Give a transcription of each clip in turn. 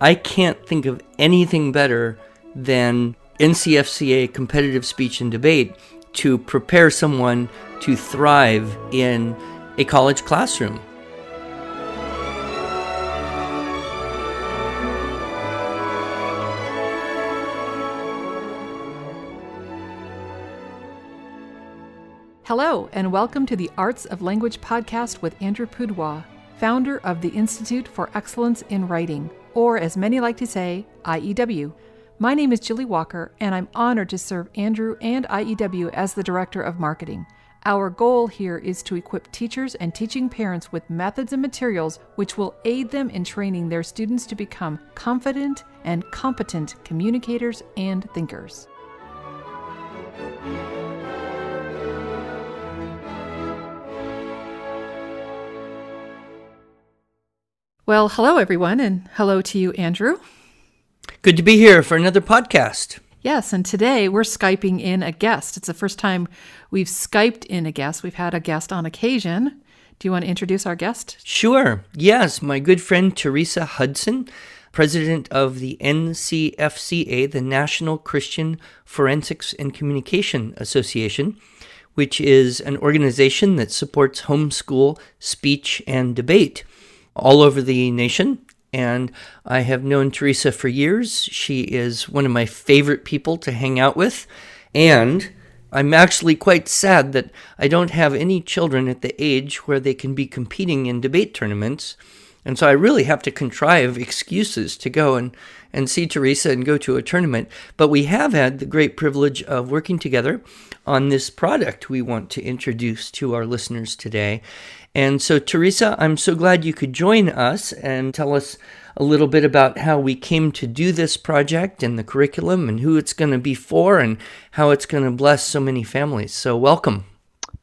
I can't think of anything better than NCFCA competitive speech and debate to prepare someone to thrive in a college classroom. Hello, and welcome to the Arts of Language podcast with Andrew Pudewa, founder of the Institute for Excellence in Writing, or as many like to say, IEW. My name is Julie Walker, and I'm honored to serve Andrew and IEW as the Director of Marketing. Our goal here is to equip teachers and teaching parents with methods and materials which will aid them in training their students to become confident and competent communicators and thinkers. Well, hello everyone, and hello to you, Andrew. Good to be here for another podcast. Yes, and today we're Skyping in a guest. It's the first time we've Skyped in a guest. We've had a guest on occasion. Do you want to introduce our guest? Sure. Yes, my good friend Teresa Hudson, president of the NCFCA, the National Christian Forensics and Communication Association, which is an organization that supports homeschool speech and debate all over the nation. And I have known Teresa for years. She is one of my favorite people to hang out with. And I'm actually quite sad that I don't have any children at the age where they can be competing in debate tournaments. And so I really have to contrive excuses to go and see Teresa and go to a tournament. But we have had the great privilege of working together on this product we want to introduce to our listeners today. And so, Teresa, I'm so glad you could join us and tell us a little bit about how we came to do this project and the curriculum and who it's going to be for and how it's going to bless so many families. So welcome.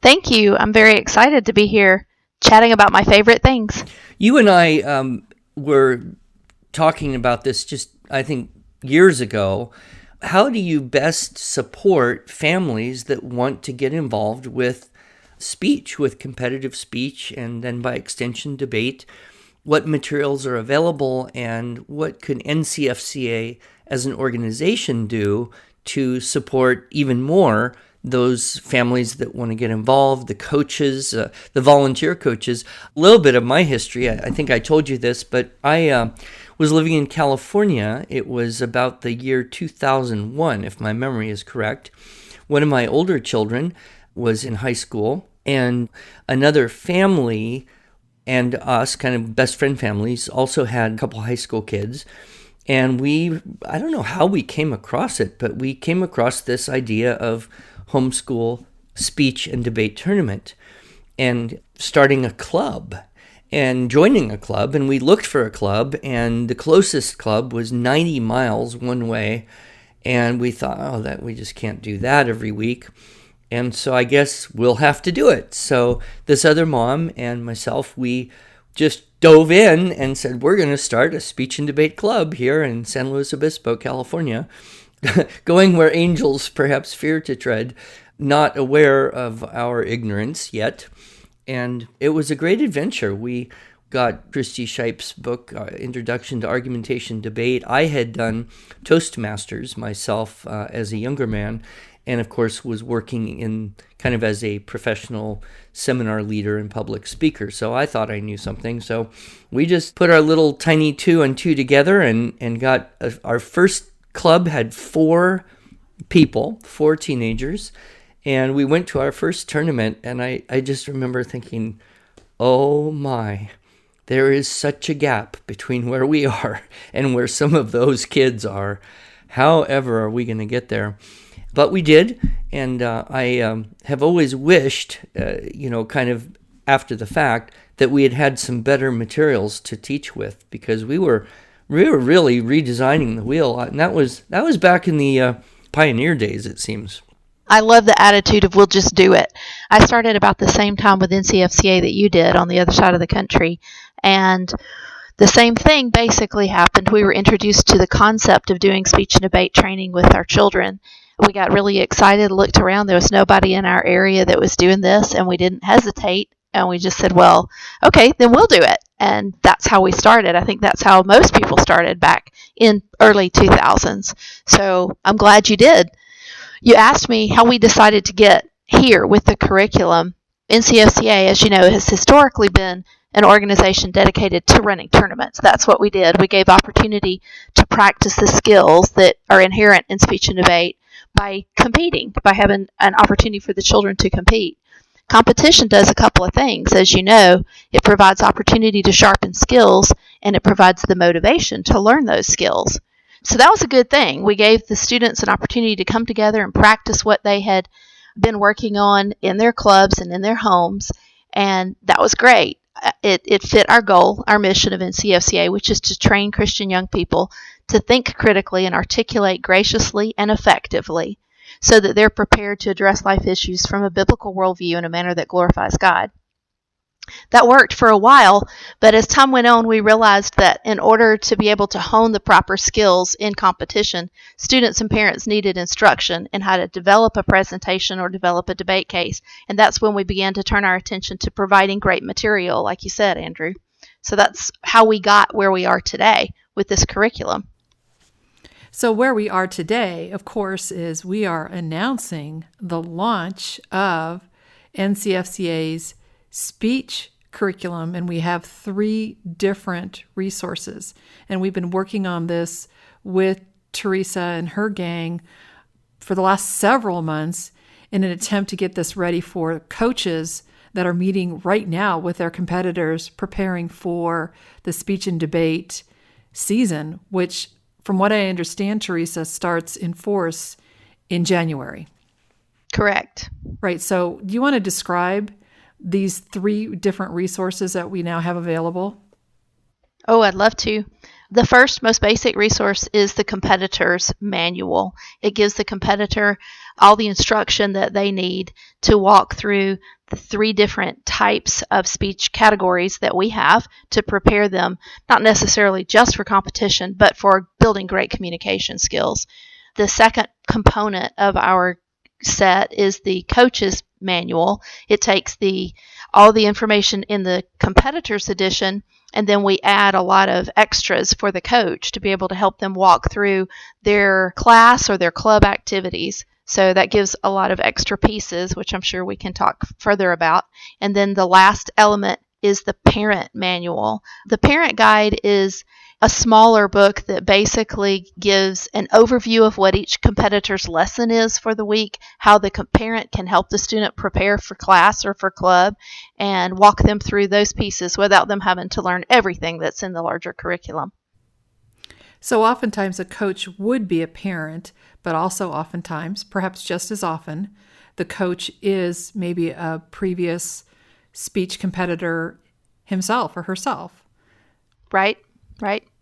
Thank you. I'm very excited to be here chatting about my favorite things. You and I were talking about this just, I think, years ago. How do you best support families that want to get involved with speech, with competitive speech, and then by extension debate? What materials are available, and what could NCFCA as an organization do to support even more those families that want to get involved, the coaches, the volunteer coaches? A little bit of my history, I think I told you this, but I was living in California. It was about the year 2001, if my memory is correct. One of my older children was in high school, and another family and us, kind of best friend families, also had a couple high school kids. And I don't know how we came across it, but we came across this idea of homeschool speech and debate tournament and starting a club and joining a club. And we looked for a club, and the closest club was 90 miles one way. And we thought, that we just can't do that every week. And so I guess we'll have to do it. So this other mom and myself, we just dove in and said, we're going to start a speech and debate club here in San Luis Obispo, California, going where angels perhaps fear to tread, not aware of our ignorance yet. And it was a great adventure. We got Christy Shipe's book, Introduction to Argumentation Debate. I had done Toastmasters myself as a younger man, and of course was working in kind of as a professional seminar leader and public speaker. So I thought I knew something. So we just put our little tiny 2 and 2 together and got our first club had 4 people, 4 teenagers. And we went to our first tournament, and I just remember thinking, oh my, there is such a gap between where we are and where some of those kids are. However are we going to get there? But we did, and I have always wished, kind of after the fact, that we had had some better materials to teach with, because we were really redesigning the wheel, and that was back in the pioneer days, it seems. I love the attitude of we'll just do it. I started about the same time with NCFCA that you did on the other side of the country, and the same thing basically happened. We were introduced to the concept of doing speech and debate training with our children. We got really excited, looked around. There was nobody in our area that was doing this, and we didn't hesitate. And we just said, well, okay, then we'll do it. And that's how we started. I think that's how most people started back in early 2000s. So I'm glad you did. You asked me how we decided to get here with the curriculum. NCFCA, as you know, has historically been an organization dedicated to running tournaments. That's what we did. We gave opportunity to practice the skills that are inherent in speech and debate by competing, by having an opportunity for the children to compete. Competition does a couple of things. As you know, it provides opportunity to sharpen skills, and it provides the motivation to learn those skills. So that was a good thing. We gave the students an opportunity to come together and practice what they had been working on in their clubs and in their homes, and that was great. It fit our goal, our mission of NCFCA, which is to train Christian young people to think critically and articulate graciously and effectively so that they're prepared to address life issues from a biblical worldview in a manner that glorifies God. That worked for a while, but as time went on, we realized that in order to be able to hone the proper skills in competition, students and parents needed instruction in how to develop a presentation or develop a debate case. And that's when we began to turn our attention to providing great material, like you said, Andrew. So that's how we got where we are today with this curriculum. So where we are today, of course, is we are announcing the launch of NCFCA's speech curriculum, and we have 3 different resources. And we've been working on this with Teresa and her gang for the last several months in an attempt to get this ready for coaches that are meeting right now with their competitors, preparing for the speech and debate season, which, from what I understand, Teresa, starts in force in January. Correct. Right. So do you want to describe these 3 different resources that we now have available? Oh, I'd love to. The first, most basic resource is the competitor's manual. It gives the competitor all the instruction that they need to walk through the 3 different types of speech categories that we have to prepare them, not necessarily just for competition, but for building great communication skills. The second component of our set is the coach's manual. It takes all the information in the competitor's edition, and then we add a lot of extras for the coach to be able to help them walk through their class or their club activities. So that gives a lot of extra pieces, which I'm sure we can talk further about. And then the last element is the parent manual. The parent guide is a smaller book that basically gives an overview of what each competitor's lesson is for the week, how the parent can help the student prepare for class or for club, and walk them through those pieces without them having to learn everything that's in the larger curriculum. So oftentimes a coach would be a parent, but also oftentimes, perhaps just as often, the coach is maybe a previous speech competitor himself or herself. Right.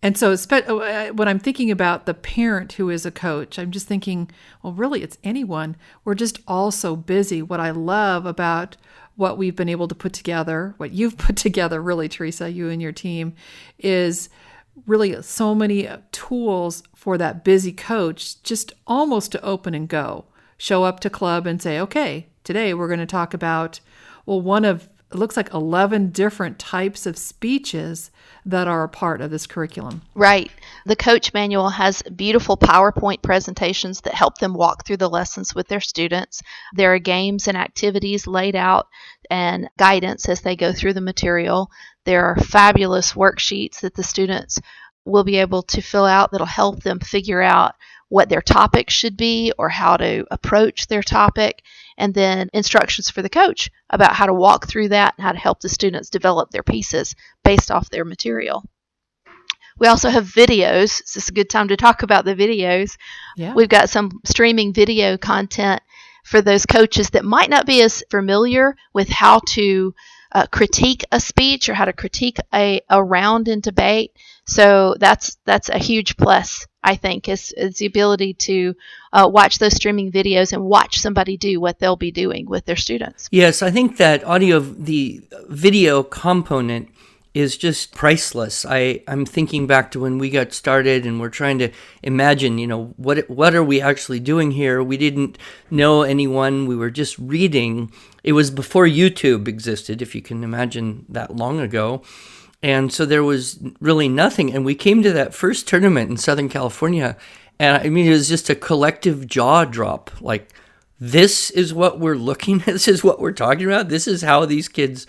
And so when I'm thinking about the parent who is a coach, I'm just thinking, well, really, it's anyone. We're just all so busy. What I love about what we've been able to put together, what you've put together, really, Teresa, you and your team, is really so many tools for that busy coach, just almost to open and go. Show up to club and say, okay, today we're going to talk about, it looks like 11 different types of speeches that are a part of this curriculum. Right. The coach manual has beautiful PowerPoint presentations that help them walk through the lessons with their students. There are games and activities laid out and guidance as they go through the material. There are fabulous worksheets that the students will be able to fill out that'll help them figure out what their topic should be or how to approach their topic, and then instructions for the coach about how to walk through that and how to help the students develop their pieces based off their material. We also have videos. This is a good time to talk about the videos. Yeah. We've got some streaming video content for those coaches that might not be as familiar with how to critique a speech or how to critique a round in debate. So that's a huge plus, I think, is the ability to watch those streaming videos and watch somebody do what they'll be doing with their students. Yes, I think that the video component is just priceless. I'm thinking back to when we got started and we're trying to imagine, what are we actually doing here? We didn't know anyone. We were just reading. It was before YouTube existed, if you can imagine that long ago. And so there was really nothing. And we came to that first tournament in Southern California. And I mean, it was just a collective jaw drop. Like, this is what we're looking at. This is what we're talking about. This is how these kids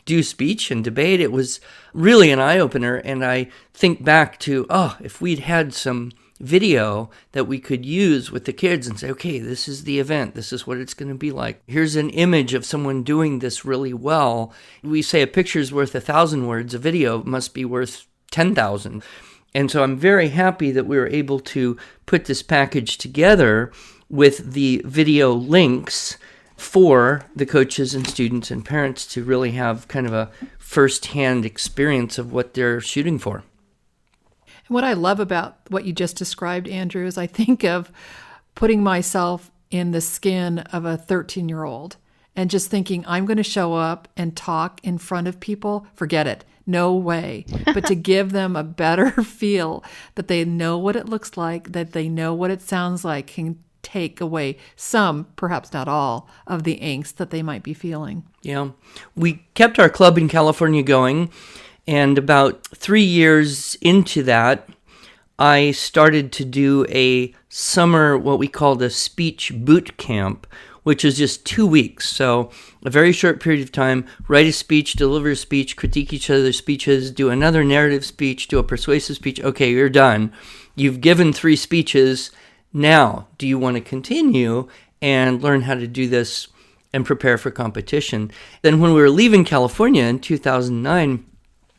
do speech and debate. It was really an eye-opener. And I think back to, if we'd had some video that we could use with the kids and say, okay, this is the event. This is what it's going to be like. Here's an image of someone doing this really well. We say a picture's worth 1,000 words. A video must be worth 10,000. And so I'm very happy that we were able to put this package together with the video links for the coaches and students and parents to really have kind of a first-hand experience of what they're shooting for. What I love about what you just described, Andrew, is I think of putting myself in the skin of a 13-year-old and just thinking, I'm going to show up and talk in front of people. Forget it. No way. But to give them a better feel that they know what it looks like, that they know what it sounds like, can take away some, perhaps not all, of the angst that they might be feeling. Yeah. We kept our club in California going. And about 3 years into that, I started to do a summer, what we called a speech boot camp, which is just 2 weeks. So a very short period of time, write a speech, deliver a speech, critique each other's speeches, do another narrative speech, do a persuasive speech. Okay, you're done. You've given 3 speeches. Now, do you want to continue and learn how to do this and prepare for competition? Then when we were leaving California in 2009,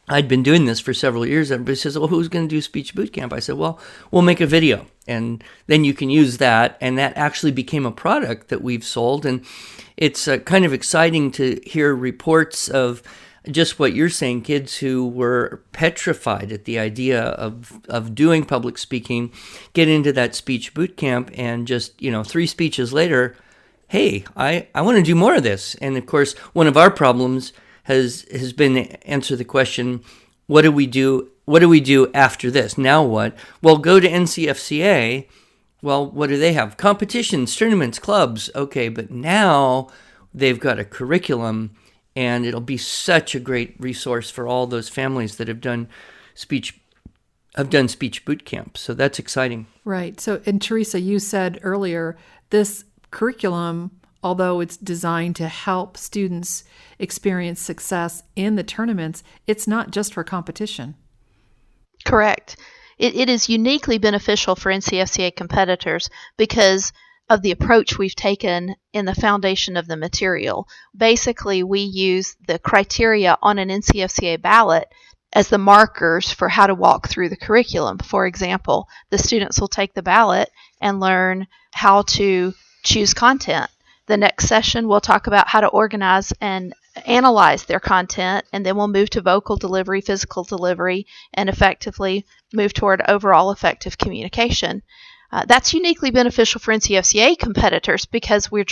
I'd been doing this for several years. Everybody says, well, who's going to do speech boot camp? I said, well, we'll make a video, and then you can use that. And that actually became a product that we've sold. And it's kind of exciting to hear reports of just what you're saying, kids who were petrified at the idea of doing public speaking, get into that speech boot camp, and just, 3 speeches later, hey, I want to do more of this. And of course, one of our problems has been to answer the question, what do we do? What do we do after this? Now what? Well, go to NCFCA. Well, what do they have? Competitions, tournaments, clubs. Okay, but now they've got a curriculum, and it'll be such a great resource for all those families that have done speech boot camp. So that's exciting. Right. So, and Teresa, you said earlier, this curriculum, although it's designed to help students experience success in the tournaments, it's not just for competition. Correct. It is uniquely beneficial for NCFCA competitors because of the approach we've taken in the foundation of the material. Basically, we use the criteria on an NCFCA ballot as the markers for how to walk through the curriculum. For example, the students will take the ballot and learn how to choose content. The next session, we'll talk about how to organize and analyze their content, and then we'll move to vocal delivery, physical delivery, and effectively move toward overall effective communication. That's uniquely beneficial for NCFCA competitors because we're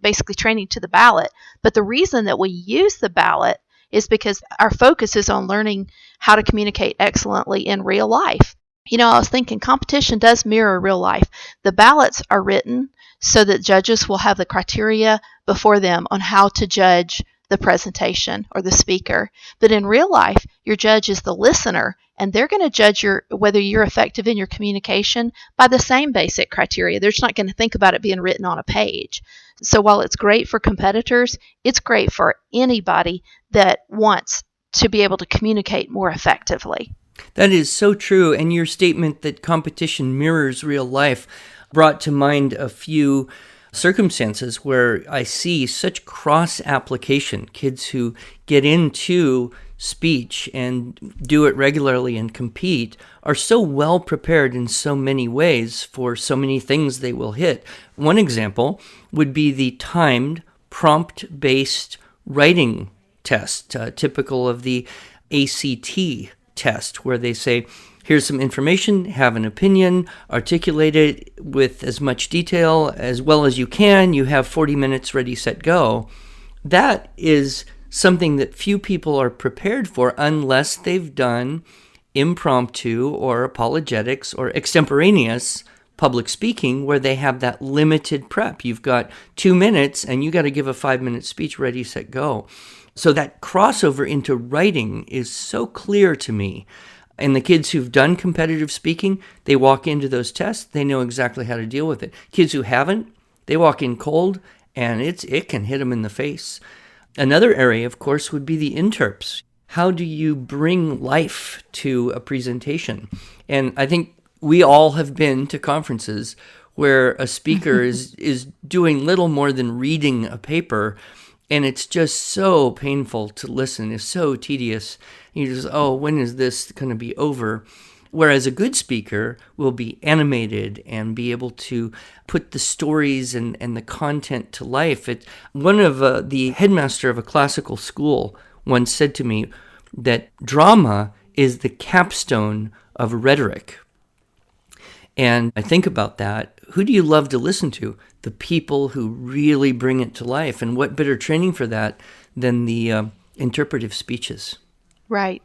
basically training to the ballot. But the reason that we use the ballot is because our focus is on learning how to communicate excellently in real life. I was thinking competition does mirror real life. The ballots are written so that judges will have the criteria before them on how to judge the presentation or the speaker. But in real life, your judge is the listener, and they're going to judge whether you're effective in your communication by the same basic criteria. They're just not going to think about it being written on a page. So while it's great for competitors, it's great for anybody that wants to be able to communicate more effectively. That is so true. And your statement that competition mirrors real life brought to mind a few circumstances where I see such cross-application. Kids who get into speech and do it regularly and compete are so well prepared in so many ways for so many things they will hit. One example would be the timed prompt-based writing test, typical of the ACT test, where they say, here's some information, have an opinion, articulate it with as much detail as well as you can. You have 40 minutes, ready, set, go. That is something that few people are prepared for unless they've done impromptu or apologetics or extemporaneous public speaking where they have that limited prep. You've got 2 minutes and you got to give a 5-minute speech, ready, set, go. So that crossover into writing is so clear to me. And the kids who've done competitive speaking, they walk into those tests, they know exactly how to deal with it. Kids who haven't, they walk in cold and it can hit them in the face. Another area, of course, would be the interps. How do you bring life to a presentation? And I think we all have been to conferences where a speaker is doing little more than reading a paper, and it's just so painful to listen. It's so tedious. You just, when is this going to be over? Whereas a good speaker will be animated and be able to put the stories and the content to life. One of the headmaster of a classical school once said to me that drama is the capstone of rhetoric. And I think about that. Who do you love to listen to? The people who really bring it to life. And what better training for that than the interpretive speeches? Right.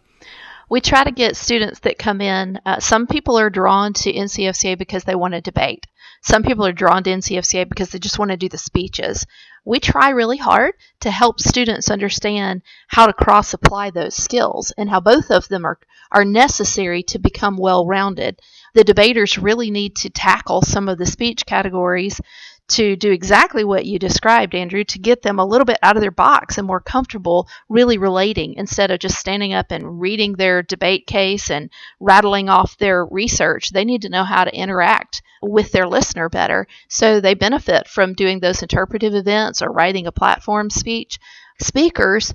We try to get students that come in. Some people are drawn to NCFCA because they want to debate. Some people are drawn to NCFCA because they just want to do the speeches. We try really hard to help students understand how to cross-apply those skills and how both of them are necessary to become well-rounded. The debaters really need to tackle some of the speech categories to do exactly what you described, Andrew, to get them a little bit out of their box and more comfortable really relating instead of just standing up and reading their debate case and rattling off their research. They need to know how to interact with their listener better, so they benefit from doing those interpretive events or writing a platform speech. Speakers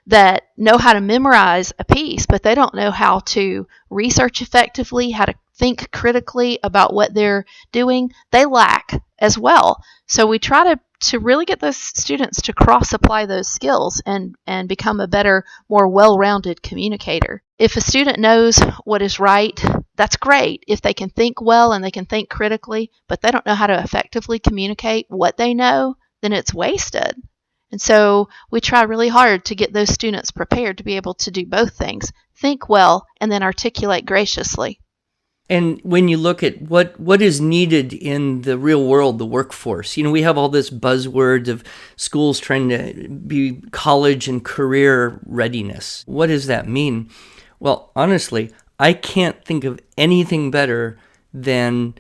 that know how to memorize a piece, but they don't know how to research effectively, how to think critically about what they're doing, they lack as well. So we try to really get those students to cross-apply those skills and become a better, more well-rounded communicator. If a student knows what is right, that's great. If they can think well and they can think critically, but they don't know how to effectively communicate what they know, then it's wasted. And so we try really hard to get those students prepared to be able to do both things, think well, and then articulate graciously. And when you look at what is needed in the real world, the workforce, we have all this buzzword of schools trying to be college and career readiness. What does that mean? Well, honestly, I can't think of anything better than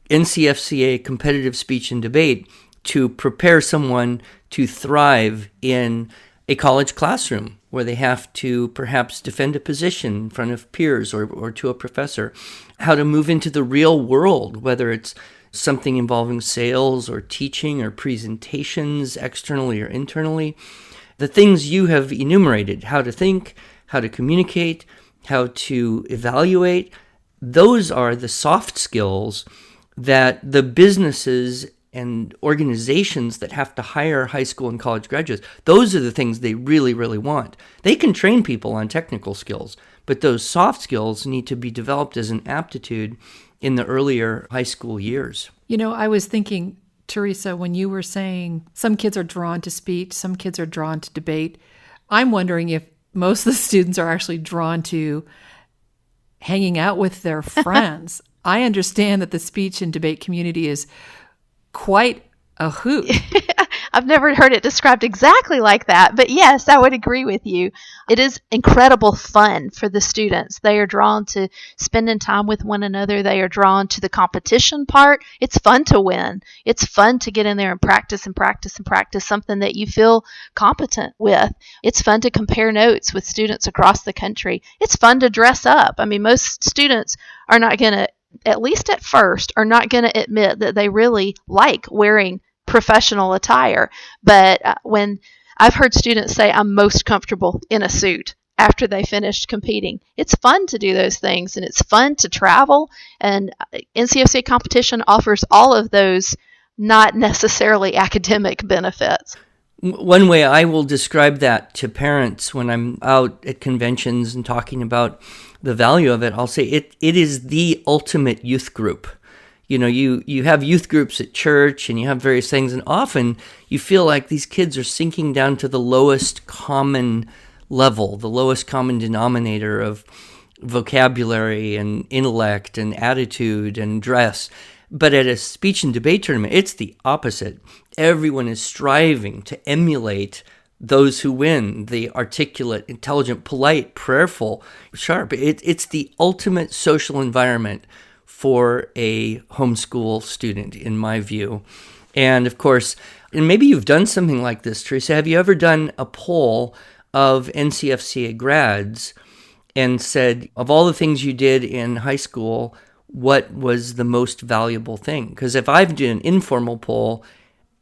NCFCA competitive speech and debate to prepare someone to thrive in a college classroom where they have to perhaps defend a position in front of peers or to a professor, how to move into the real world, whether it's something involving sales or teaching or presentations externally or internally. The things you have enumerated, how to think, how to communicate, how to evaluate, those are the soft skills that the businesses and organizations that have to hire high school and college graduates, those are the things they really, really want. They can train people on technical skills, but those soft skills need to be developed as an aptitude in the earlier high school years. I was thinking, Teresa, when you were saying some kids are drawn to speech, some kids are drawn to debate, I'm wondering if most of the students are actually drawn to hanging out with their friends. I understand that the speech and debate community is quite a hoot. I've never heard it described exactly like that, but yes, I would agree with you. It is incredible fun for the students. They are drawn to spending time with one another. They are drawn to the competition part. It's fun to win. It's fun to get in there and practice something that you feel competent with. It's fun to compare notes with students across the country. It's fun to dress up. I mean, most students are not going to, at least at first, are not going to admit that they really like wearing professional attire. But when I've heard students say, I'm most comfortable in a suit after they finished competing, it's fun to do those things, and it's fun to travel. And NCFCA competition offers all of those not necessarily academic benefits. One way I will describe that to parents when I'm out at conventions and talking about the value of it, I'll say it is the ultimate youth group. You have youth groups at church and you have various things, and often you feel like these kids are sinking down to the lowest common level, the lowest common denominator of vocabulary and intellect and attitude and dress. But at a speech and debate tournament, it's the opposite. Everyone is striving to emulate those who win, the articulate, intelligent, polite, prayerful, sharp. It's the ultimate social environment for a homeschool student, in my view. And of course, and maybe you've done something like this, Teresa. Have you ever done a poll of NCFCA grads and said, of all the things you did in high school, what was the most valuable thing? Because if I've done an informal poll,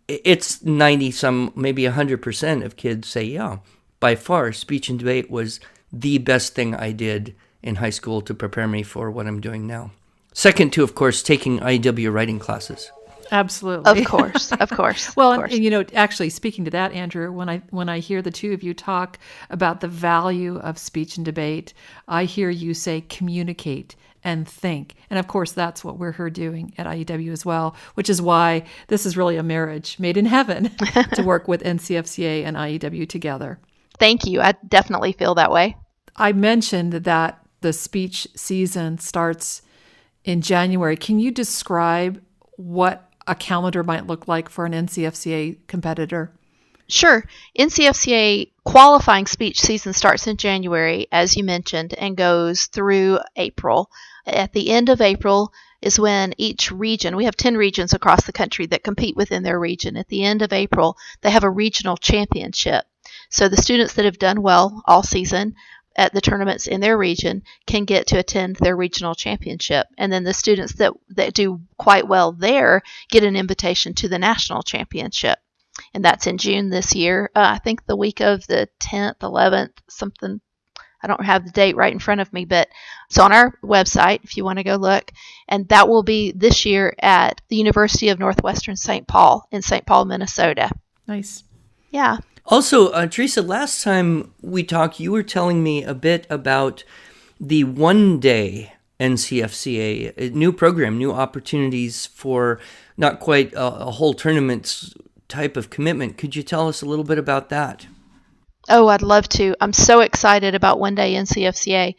it's 90 some, maybe 100% of kids say, yeah, by far, speech and debate was the best thing I did in high school to prepare me for what I'm doing now. Second to, of course, taking IEW writing classes. Absolutely. Of course, of course. Well, of course. and actually speaking to that, Andrew, when I hear the two of you talk about the value of speech and debate, I hear you say communicate and think. And of course, that's what we're here doing at IEW as well, which is why this is really a marriage made in heaven to work with NCFCA and IEW together. Thank you. I definitely feel that way. I mentioned that the speech season starts in January. Can you describe what a calendar might look like for an NCFCA competitor? Sure. NCFCA qualifying speech season starts in January, as you mentioned, and goes through April. At the end of April is when each region, we have 10 regions across the country that compete within their region. At the end of April, they have a regional championship. So the students that have done well all season at the tournaments in their region can get to attend their regional championship. And then the students that do quite well there get an invitation to the national championship. And that's in June this year. I think the week of the 10th, 11th, something. I don't have the date right in front of me, but it's on our website if you want to go look. And that will be this year at the University of Northwestern St. Paul in St. Paul, Minnesota. Nice. Yeah. Also, Teresa, last time we talked, you were telling me a bit about the one-day NCFCA, a new program, new opportunities for not quite a whole tournament type of commitment. Could you tell us a little bit about that? Oh, I'd love to. I'm so excited about One Day NCFCA.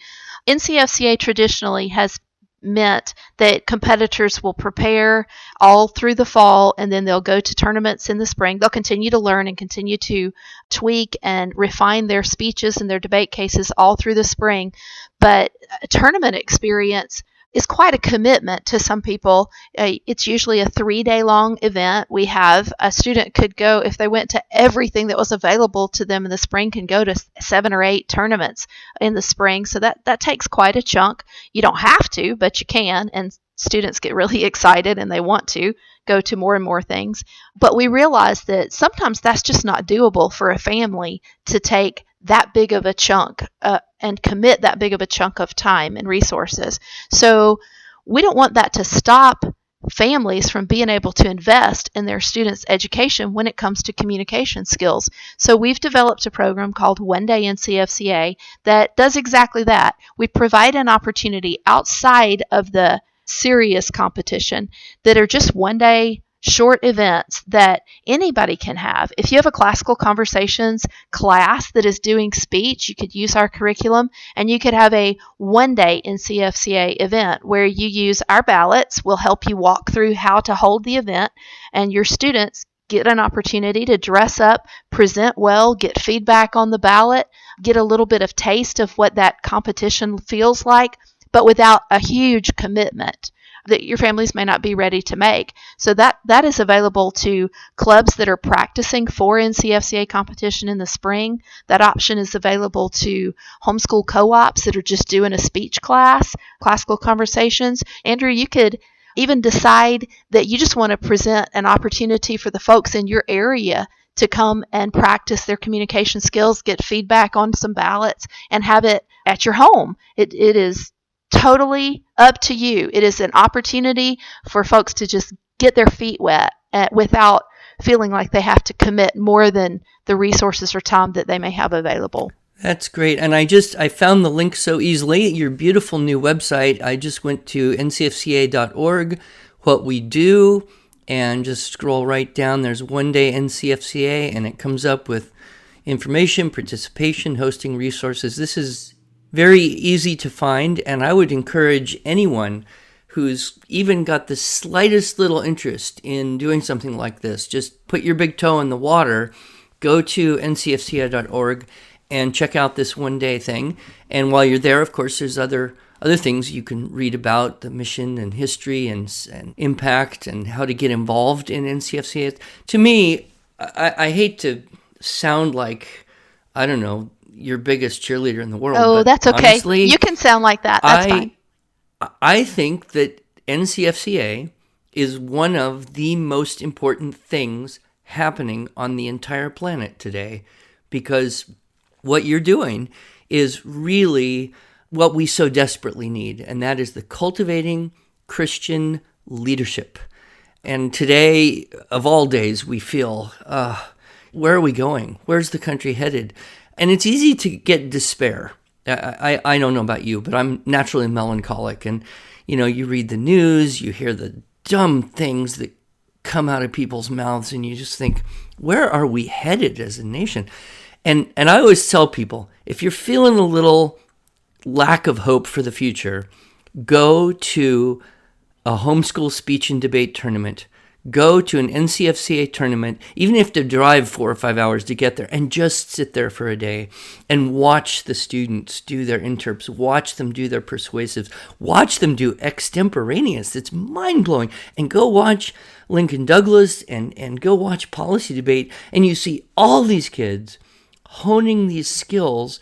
NCFCA traditionally has meant that competitors will prepare all through the fall and then they'll go to tournaments in the spring. They'll continue to learn and continue to tweak and refine their speeches and their debate cases all through the spring. But a tournament experience is quite a commitment to some people. It's usually a 3-day long event. We have a student could go, if they went to everything that was available to them in the spring, can go to 7 or 8 tournaments in the spring. So that takes quite a chunk. You don't have to, but you can. And students get really excited and they want to go to more and more things. But we realize that sometimes that's just not doable for a family to take that big of a chunk and commit that big of a chunk of time and resources. So we don't want that to stop families from being able to invest in their students' education when it comes to communication skills. So we've developed a program called One Day NCFCA that does exactly that. We provide an opportunity outside of the serious competition that are just one-day short events that anybody can have. If you have a classical conversations class that is doing speech, you could use our curriculum and you could have a one-day NCFCA event where you use our ballots. We'll help you walk through how to hold the event, and your students get an opportunity to dress up, present well, get feedback on the ballot, get a little bit of taste of what that competition feels like, but without a huge commitment that your families may not be ready to make. So that is available to clubs that are practicing for NCFCA competition in the spring. That option is available to homeschool co-ops that are just doing a speech class, classical conversations. Andrew, you could even decide that you just want to present an opportunity for the folks in your area to come and practice their communication skills, get feedback on some ballots, and have it at your home. It is totally up to you. It is an opportunity for folks to just get their feet wet without feeling like they have to commit more than the resources or time that they may have available. That's great. And I found the link so easily. Your beautiful new website. I just went to ncfca.org, what we do, and just scroll right down. There's One Day NCFCA, and it comes up with information, participation, hosting resources. This is very easy to find, and I would encourage anyone who's even got the slightest little interest in doing something like this, just put your big toe in the water, go to ncfca.org and check out this one-day thing. And while you're there, of course, there's other things you can read about, the mission and history and impact and how to get involved in NCFCA. To me, I hate to sound like, I don't know, your biggest cheerleader in the world. Oh, but that's okay. honestly, You can sound like that. That's fine. I think that NCFCA is one of the most important things happening on the entire planet today, because what you're doing is really what we so desperately need, and that is the cultivating Christian leadership. And today, of all days, we feel, where are we going? Where's the country headed? And it's easy to get despair. I don't know about you, but I'm naturally melancholic. And, you read the news, you hear the dumb things that come out of people's mouths, and you just think, where are we headed as a nation? And I always tell people, if you're feeling a little lack of hope for the future, go to a homeschool speech and debate tournament. Go to an NCFCA tournament, even if you have to drive 4 or 5 hours to get there, and just sit there for a day and watch the students do their interps, watch them do their persuasives, watch them do extemporaneous. It's mind-blowing. And go watch Lincoln Douglas and go watch policy debate, and you see all these kids honing these skills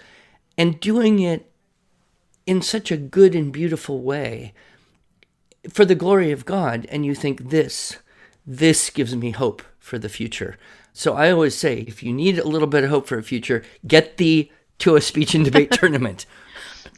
and doing it in such a good and beautiful way for the glory of God. And you think, this gives me hope for the future. So I always say, if you need a little bit of hope for a future, get thee to a speech and debate tournament.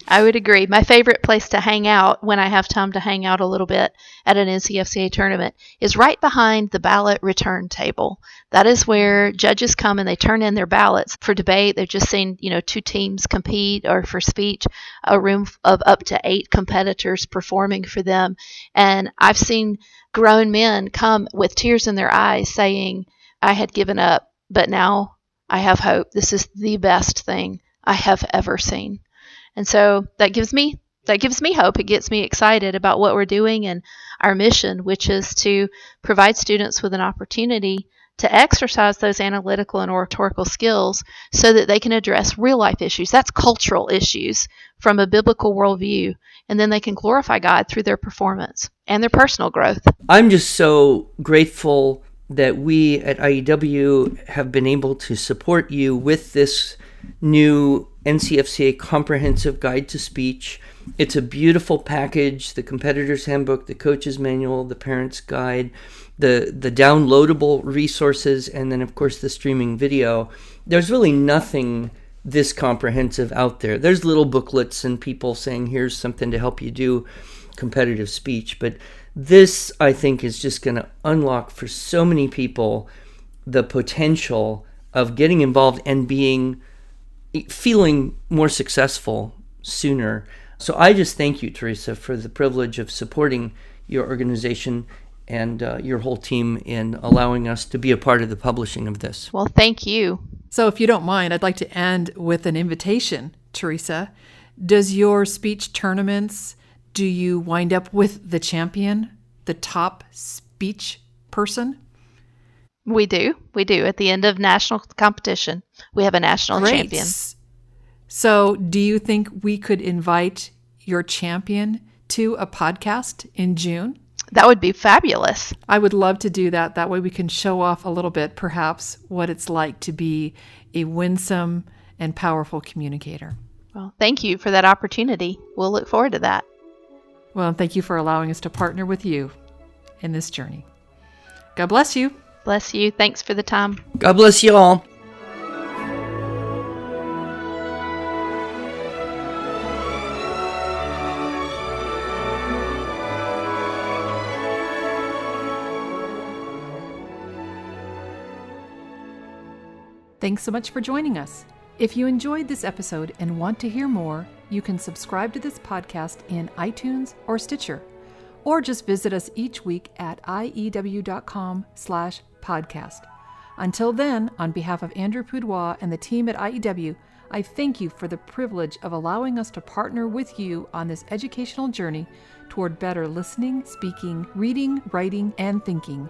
I would agree. My favorite place to hang out when I have time to hang out a little bit at an NCFCA tournament is right behind the ballot return table. That is where judges come and they turn in their ballots for debate. They've just seen, 2 teams compete, or for speech, a room of up to 8 competitors performing for them. And I've seen grown men come with tears in their eyes saying, I had given up, but now I have hope. This is the best thing I have ever seen. And so that gives me hope. It gets me excited about what we're doing and our mission, which is to provide students with an opportunity to exercise those analytical and oratorical skills so that they can address real life issues. That's cultural issues from a biblical worldview. And then they can glorify God through their performance and their personal growth. I'm just so grateful that we at IEW have been able to support you with this new NCFCA Comprehensive Guide to Speech. It's a beautiful package: the competitor's handbook, the coach's manual, the parent's guide, the downloadable resources, and then of course the streaming video. There's really nothing this comprehensive out there. There's little booklets and people saying, here's something to help you do competitive speech, but this, I think, is just going to unlock for so many people the potential of getting involved and feeling more successful sooner. So I just thank you, Teresa, for the privilege of supporting your organization and your whole team in allowing us to be a part of the publishing of this. Well, thank you. So if you don't mind, I'd like to end with an invitation, Teresa. Does your speech tournaments, do you wind up with the champion, the top speech person? We do. At the end of national competition, we have a national champion. So do you think we could invite your champion to a podcast in June? That would be fabulous. I would love to do that. That way we can show off a little bit, perhaps, what it's like to be a winsome and powerful communicator. Well, thank you for that opportunity. We'll look forward to that. Well, thank you for allowing us to partner with you in this journey. God bless you. Bless you. Thanks for the time. God bless you all. Thanks so much for joining us. If you enjoyed this episode and want to hear more, you can subscribe to this podcast in iTunes or Stitcher, or just visit us each week at iew.com/podcast. Until then, on behalf of Andrew Poudois and the team at IEW, I thank you for the privilege of allowing us to partner with you on this educational journey toward better listening, speaking, reading, writing, and thinking.